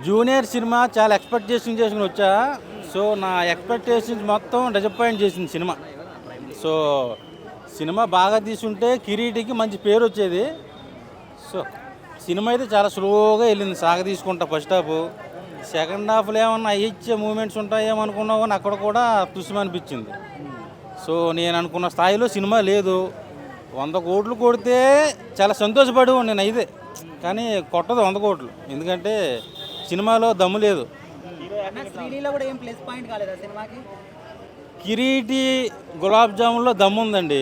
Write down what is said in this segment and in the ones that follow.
Junior cinema చాలా expectation చేసుకుని వచ్చా. సో నా ఎక్స్పెక్టేషన్స్ మొత్తం డిసప్పాయింట్ చేసింది సినిమా. సో సినిమా బాగా తీసుంటే కిరీటికి మంచి పేరు వచ్చేది. సో సినిమా అయితే చాలా స్లోగా వెళ్ళింది సాగ తీసుకుంటా. ఫస్ట్ హాఫ్, సెకండ్ హాఫ్లో ఏమన్నా ఇచ్చే మూమెంట్స్ ఉంటాయేమో అనుకున్నావు కానీ అక్కడ కూడా తుస్సుమనిపించింది. సో నేను అనుకున్న స్థాయిలో సినిమా లేదు. 100 కోట్లు కొడితే చాలా సంతోషపడి నేను అయితే, కానీ కొట్టదు 100 కోట్లు, ఎందుకంటే సినిమాలో దమ్ము లేదు. కిరీటి గులాబ్ జామున్లో దమ్ము ఉందండి,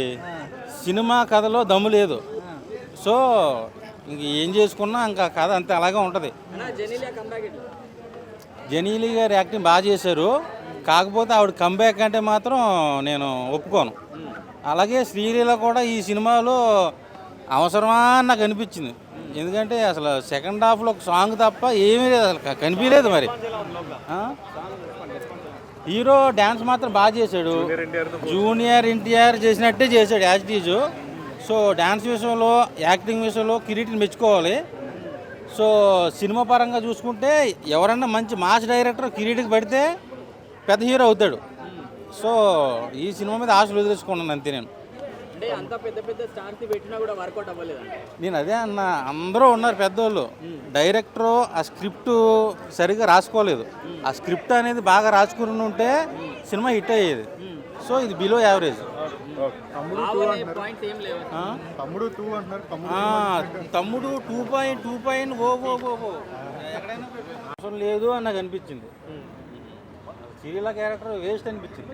సినిమా కథలో దమ్ము లేదు. సో ఇంక ఏం చేసుకున్నా ఇంకా కథ అంతే అలాగే ఉంటుంది. జెనీలి గారు యాక్టింగ్ బాగా చేశారు, కాకపోతే ఆవిడ కంబ్యాక్ అంటే మాత్రం నేను ఒప్పుకోను. అలాగే శ్రీలీల కూడా ఈ సినిమాలో అవసరమా నాకు అనిపించింది. ఎందుకంటే అసలు సెకండ్ హాఫ్లో ఒక సాంగ్ తప్ప ఏమీ లేదు, అసలు కనిపించలేదు. మరి హీరో డ్యాన్స్ మాత్రం బాగా చేశాడు, జూనియర్ ఎన్టీఆర్ చేసినట్టే చేశాడు as it is. So dance విషయంలో, యాక్టింగ్ విషయంలో కిరీటిని మెచ్చుకోవాలి. సో సినిమా పరంగా చూసుకుంటే ఎవరన్నా మంచి మాస్ డైరెక్టర్ కిరీటికి పడితే పెద్ద హీరో అవుతాడు. సో ఈ సినిమా మీద ఆశలు వదిలేసుకున్నాను అంతే. నేను అదే అన్న, అందరూ ఉన్నారు పెద్దోళ్ళు, డైరెక్టరు ఆ స్క్రిప్ట్ సరిగ్గా రాసుకోలేదు. ఆ స్క్రిప్ట్ అనేది బాగా రాసుకుని ఉంటే సినిమా హిట్ అయ్యేది. సో ఇది బిలో యావరేజ్. తమ్ముడు 2.2 ఎక్కడైనా అవసరం లేదు అని నాకు అనిపించింది. శ్రీలీల క్యారెక్టర్ వేస్ట్ అనిపించింది.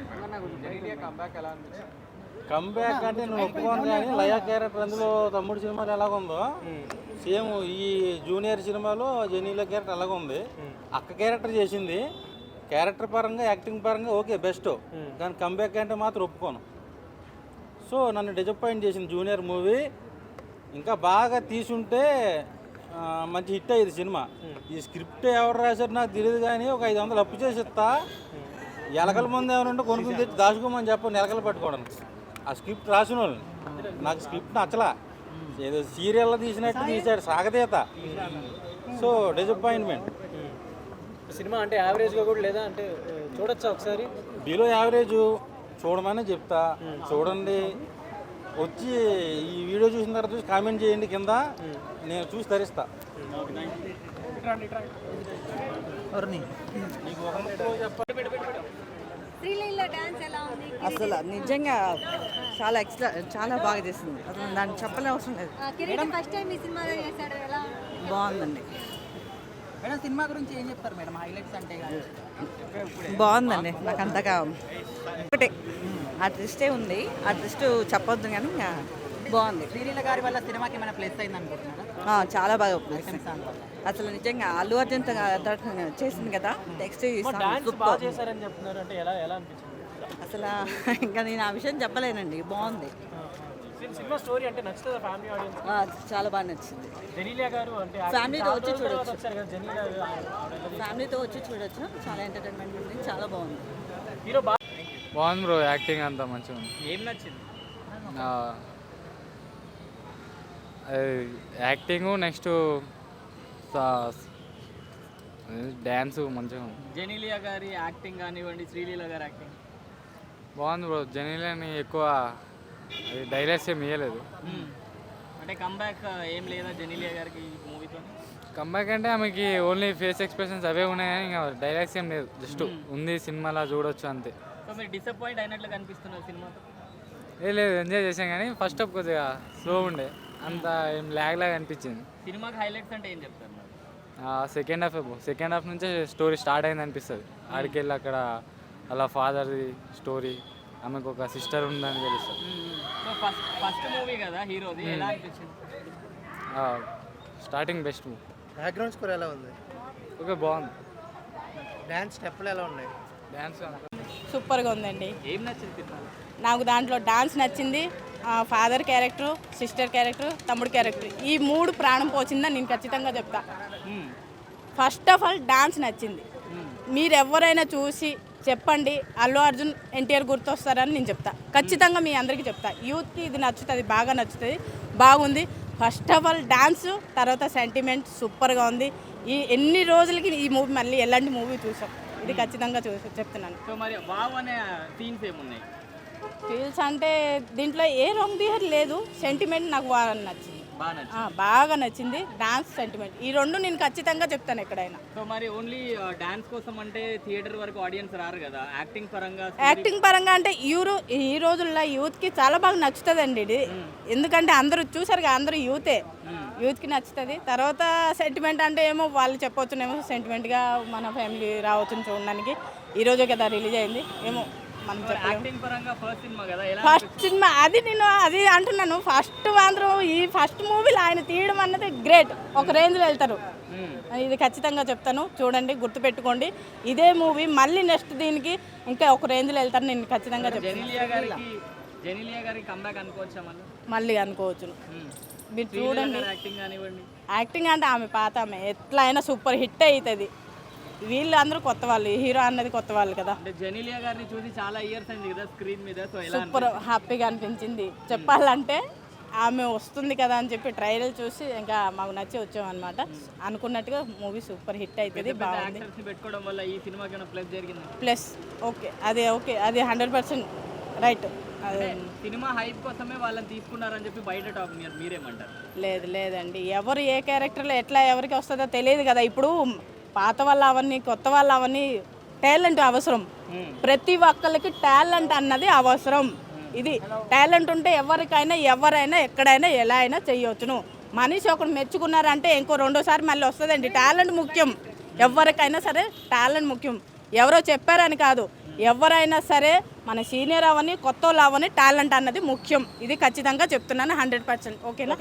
కంబ్యాక్ అంటే నేను ఒప్పుకోను, కానీ లయా క్యారెక్టర్ అందులో తమ్ముడు సినిమాలో ఎలాగుందో సేమ్ ఈ జూనియర్ సినిమాలో జెనీల క్యారెక్టర్ ఎలాగుంది. అక్క క్యారెక్టర్ చేసింది, క్యారెక్టర్ పరంగా యాక్టింగ్ పరంగా ఓకే బెస్ట్, కానీ కంబ్యాక్ అంటే మాత్రం ఒప్పుకోను. సో నన్ను డిసప్పాయింట్ చేసింది జూనియర్ మూవీ. ఇంకా బాగా తీసుంటే మంచి హిట్ అయ్యేది సినిమా. ఈ స్క్రిప్ట్ ఎవరు రాశారు నాకు తెలియదు, కానీ ఒక 500 అప్పు చేసి ఇస్తా, ఎలకల ముందు ఏమైనా కొనుక్కుని తెచ్చి దాచుకోమని చెప్పని ఎలకలు పట్టుకోవడానికి. ఆ స్క్రిప్ట్ రాసిన వాళ్ళు, నాకు స్క్రిప్ట్ నచ్చలా, ఏదో సీరియల్లో తీసినట్టు తీశాడు సాగతీత. So disappointment. సినిమా అంటే యావరేజ్గా కూడా లేదా అంటే చూడొచ్చా ఒకసారి? బిలో యావరేజ్ చూడమని చెప్తా, చూడండి. వచ్చి ఈ వీడియో చూసిన తర్వాత చూసి కామెంట్ చేయండి కింద, నేను చూసి తరిస్తా. అసలు నిజంగా చాలా బాగా చేసింది, అసలు దాన్ని చెప్పలే అవసరం లేదు. బాగుందండి. మేడం సినిమా గురించి ఏం చెప్తారు మేడం, హైలైట్స్ అంటే? బాగుందండి, నాకు అంతగా ఒకటే ఆ ట్విస్టే ఉంది, ఆ ట్విస్ట్ చెప్పొద్దు కానీ బాగుంది. శ్రీలీల గారి వల్ల సినిమాకి ఏమైనా ప్లేస్ అయింది అనుకుంటున్నారా? చాలా బాగా అసలు నిజంగా అల్లు అర్జున్ చేసింది కదా, నెక్స్ట్ అసలు ఇంకా నేను ఆ విషయం చెప్పలేనండి. బాగుంది సినిమా స్టోరీ అంటే నచ్చుతుంది ఫ్యామిలీ ఆడియన్స్? చాలా బాగా నచ్చింది. జెనీలియా గారు అంటే ఫ్యామిలీతో వచ్చి చూడొచ్చు, ఫ్యామిలీతో వచ్చి చూడొచ్చు. చాలా ఎంటర్టైన్మెంట్ ఉంది, చాలా బాగుంది. హీరో బాగుంది బ్రో, యాక్టింగ్ అంతా మంచిగా ఉంది. ఏం నచ్చింది? యాక్టింగ్, నెక్స్ట్ డ్యాన్స్ మంచిగా ఉంది. జెనీలియా గారి యాక్టింగ్ కానివ్వండి, శ్రీలీల గారి యాక్టింగ్ బాగుంది బ్రో. జెనీలియాని ఎక్కువ డైలాగ్స్ ఏమి ఇవ్వలేదు. అంటే కంబ్యాక్ ఏం లేదా జెనీలియా గారికి ఈ మూవీతో? కంబ్యాక్ అంటే ఆమెకి ఓన్లీ ఫేస్ ఎక్స్ప్రెషన్స్ అవే ఉన్నాయి, కానీ ఇంకా డైలాగ్స్ ఏం లేదు, జస్ట్ ఉంది సినిమాలో చూడొచ్చు అంతే. సో మీరు డిసప్పాయింట్ అయినట్లు కనిపిస్తున్నారు సినిమాతో? లేదు, ఎంజాయ్ చేసాం, కానీ ఫస్ట్ హాఫ్ కొద్దిగా స్లో ఉండే, అంత ఏం ల్యాగ్ లాగా అనిపించింది. సినిమాకి హైలైట్స్ అంటే ఏం చెప్తారు? సెకండ్ హాఫ్ నుంచే స్టోరీ స్టార్ట్ అయింది అనిపిస్తుంది. ఆడికి వెళ్ళి అక్కడ అలా ఫాదర్ది స్టోరీ, ఆమెకు ఒక సిస్టర్ ఉందని తెలుస్తుంది. ఫస్ట్ మూవీ కదా హీరోది, ఎలా అనిపించింది? Starting best. బ్యాక్గ్రౌండ్ స్కోర్ ఎలా ఉంది? ఓకే, బాగుంది. డ్యాన్స్ స్టెప్లు ఎలా ఉన్నాయి? డ్యాన్స్ సూపర్గా ఉందండి. ఏం నచ్చింది? నాకు దాంట్లో డాన్స్ నచ్చింది, ఫాదర్ క్యారెక్టరు, సిస్టర్ క్యారెక్టర్, తమ్ముడు క్యారెక్టర్, ఈ 3 ప్రాణం పోచిందని నేను ఖచ్చితంగా చెప్తా. ఫస్ట్ ఆఫ్ ఆల్ డాన్స్ నచ్చింది. మీరు ఎవరైనా చూసి చెప్పండి అల్లు అర్జున్ ఎన్టీఆర్ గుర్తొస్తారని నేను చెప్తా, ఖచ్చితంగా మీ అందరికీ చెప్తా. యూత్కి ఇది నచ్చుతుంది, బాగా నచ్చుతుంది, బాగుంది. ఫస్ట్ ఆఫ్ ఆల్ డాన్స్, తర్వాత సెంటిమెంట్ సూపర్గా ఉంది. ఈ ఎన్ని రోజులకి ఈ మూవీ మళ్ళీ ఎలాంటి మూవీ చూసాం, ఇది ఖచ్చితంగా చెప్తున్నాను. సో మరి వావ్ అనే సీన్స్ ఏమున్నాయి? ఫీల్స్ అంటే దీంట్లో ఏ రాంగ్ బిహేవియర్ లేదు, సెంటిమెంట్ నాకు బాగా నచ్చింది. బాగా నచ్చింది. బాగా నచ్చింది, డాన్స్ సెంటిమెంట్ ఈ రెండు నేను ఖచ్చితంగా చెప్తాను ఎక్కడైనా. సో మరి ఓన్లీ డాన్స్ కోసం అంటే థియేటర్ వరకు ఆడియన్స్ రారు కదా, యాక్టింగ్ పరంగా యాక్టింగ్ పరంగా అంటే ఈ రోజుల్లో యూత్కి చాలా బాగా నచ్చుతుందండి ఇది. ఎందుకంటే అందరూ చూసారు కదా, అందరూ యూత్కి నచ్చుతుంది. తర్వాత సెంటిమెంట్ అంటే ఏమో వాళ్ళు చెప్పవచ్చునేమో, సెంటిమెంట్గా మన ఫ్యామిలీ రావచ్చు చూడడానికి. ఈరోజు కదా రిలీజ్ అయింది, ఏమో మనం యాక్టింగ్ పరంగా ఫస్ట్ సినిమా కదా, ఎలా ఫస్ట్ సినిమా అది అంటున్నాను. ఈ ఫస్ట్ మూవీలో ఆయన తీయడం అన్నది గ్రేట్, ఒక రేంజ్లో వెళ్తారు. ఇది ఖచ్చితంగా చెప్తాను, చూడండి, గుర్తుపెట్టుకోండి. ఇదే మూవీ మళ్ళీ నెక్స్ట్ దీనికి ఇంకా ఒక రేంజ్లో వెళ్తారు, నేను ఖచ్చితంగా చెప్తాను. జెనీలియా గారికి కంబ్యాక్ అనుకోవచ్చా మళ్ళీ అనుకోవచ్చు. మీరు చూడండి, యాక్టింగ్ కానివ్వండి, యాక్టింగ్ అంటే ఆమె పాత ఆమె ఎట్లా అయినా సూపర్ హిట్ అవుతుంది. వీళ్ళు అందరూ కొత్త వాళ్ళు, హీరో అన్నది కొత్త వాళ్ళు కదా. అంటే జెనీలియా గారిని చూసి చాలా ఇయర్స్ అయింది కదా స్క్రీన్ మీద, సో ఎలా సూపర్ హ్యాపీగా అనిపించింది. చెప్పాలంటే ఆమె వస్తుంది కదా అని చెప్పి ట్రైలర్ చూసి ఇంకా మాకు నచ్చి వచ్చామన్నమాట. అనుకున్నట్టుగా మూవీ సూపర్ హిట్ అవుతుంది, బాగుంది. యాక్టర్స్ ని పెట్టుకోవడం వల్ల ఈ సినిమాకి ఏమైనా ప్లస్ జరిగింది? ప్లస్ ఓకే, అది 100% రైట్. సినిమా హైప్ కోసమే వాళ్ళని తీసుకున్నారని చెప్పి బయట టాక్, మీరేమంటారు? లేదండి, ఎవరు ఏ క్యారెక్టర్లో ఎట్లా ఎవరికి వస్తుందో తెలియదు కదా. ఇప్పుడు పాత వాళ్ళు అవన్నీ కొత్త వాళ్ళు అవన్నీ టాలెంట్ అవసరం. ప్రతి ఒక్కరికి టాలెంట్ అన్నది అవసరం. ఇది టాలెంట్ ఉంటే ఎవరైనా ఎక్కడైనా ఎలా అయినా చేయవచ్చును. మనిషి ఒకరు మెచ్చుకున్నారంటే ఇంకో రెండోసారి మళ్ళీ వస్తుందండి. టాలెంట్ ముఖ్యం, ఎవరికైనా సరే టాలెంట్ ముఖ్యం. ఎవరో చెప్పారని కాదు, ఎవరైనా సరే మన సీనియర్ అవని కొత్త వాళ్ళు అవని టాలెంట్ అన్నది ముఖ్యం. ఇది ఖచ్చితంగా చెప్తున్నాను, 100%. ఓకేనా?